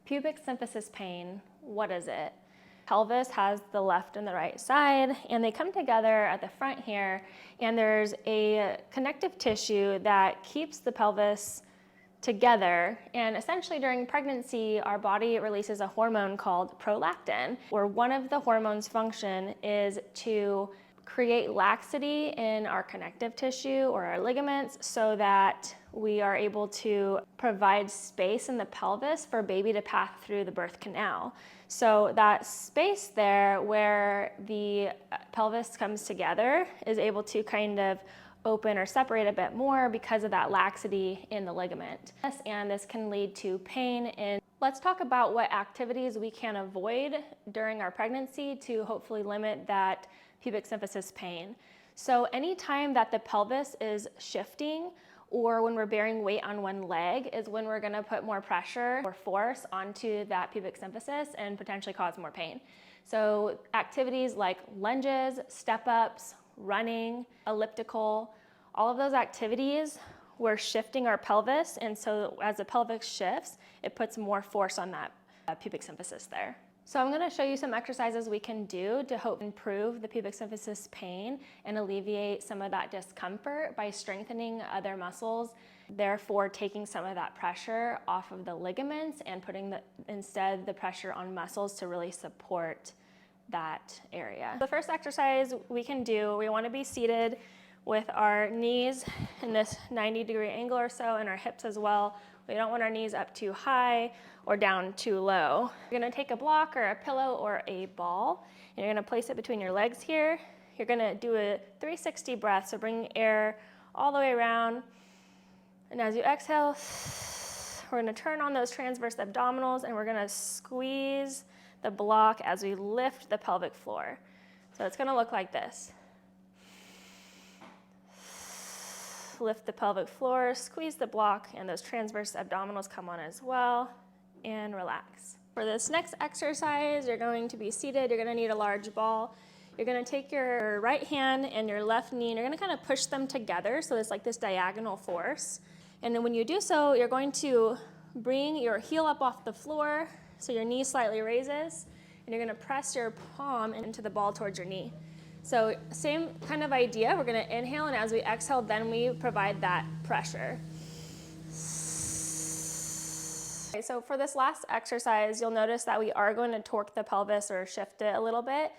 Pubic symphysis pain, what is it? Pelvis has the left and the right side, and they come together at the front here, and there's a connective tissue that keeps the pelvis together. And essentially during pregnancy, our body releases a hormone called prolactin, where one of the hormones' function is to create laxity in our connective tissue or our ligaments so that we are able to provide space in the pelvis for baby to pass through the birth canal. So that space there where the pelvis comes together is able to kind of open or separate a bit more because of that laxity in the ligament. And this can lead to pain. And let's talk about what activities we can avoid during our pregnancy to hopefully limit that pubic symphysis pain. So anytime that the pelvis is shifting or when we're bearing weight on one leg is when we're gonna put more pressure or force onto that pubic symphysis and potentially cause more pain. So activities like lunges, step-ups, running, elliptical, all of those activities, we're shifting our pelvis, and so as the pelvis shifts, it puts more force on that pubic symphysis there. So I'm gonna show you some exercises we can do to help improve the pubic symphysis pain and alleviate some of that discomfort by strengthening other muscles, therefore taking some of that pressure off of the ligaments and putting instead the pressure on muscles to really support that area. The first exercise we can do, we want to be seated with our knees in this 90-degree angle or so and our hips as well. We don't want our knees up too high or down too low. You're going to take a block or a pillow or a ball and you're going to place it between your legs here. You're going to do a 360 breath, so bring air all the way around. And as you exhale, we're going to turn on those transverse abdominals and we're going to squeeze the block as we lift the pelvic floor. So it's going to look like this. Lift the pelvic floor, squeeze the block, and those transverse abdominals come on as well, and relax. For this next exercise, you're going to be seated. You're going to need a large ball. You're going to take your right hand and your left knee, and you're going to kind of push them together so it's like this diagonal force. And then when you do so, you're going to bring your heel up off the floor so your knee slightly raises, and you're going to press your palm into the ball towards your knee. So same kind of idea, we're going to inhale, and as we exhale, then we provide that pressure. Okay, so for this last exercise, you'll notice that we are going to torque the pelvis or shift it a little bit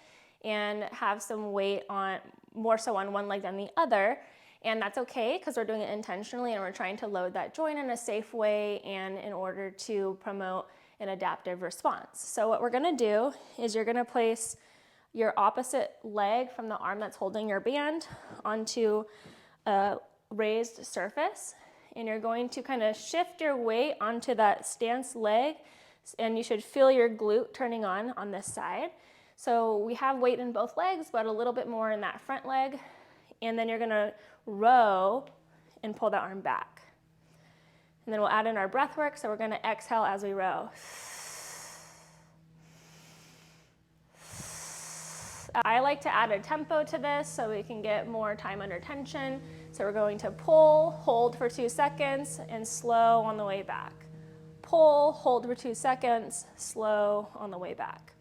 and have some weight on, more so on one leg than the other. And that's okay because we're doing it intentionally and we're trying to load that joint in a safe way and in order to promote an adaptive response. So what we're going to do is you're going to place your opposite leg from the arm that's holding your band onto a raised surface, and you're going to kind of shift your weight onto that stance leg, and you should feel your glute turning on this side. So we have weight in both legs, but a little bit more in that front leg, and then you're going to row and pull the arm back. And then we'll add in our breath work, so we're going to exhale as we row. I like to add a tempo to this so we can get more time under tension. So we're going to pull, hold for 2 seconds, and slow on the way back. Pull, hold for 2 seconds, slow on the way back.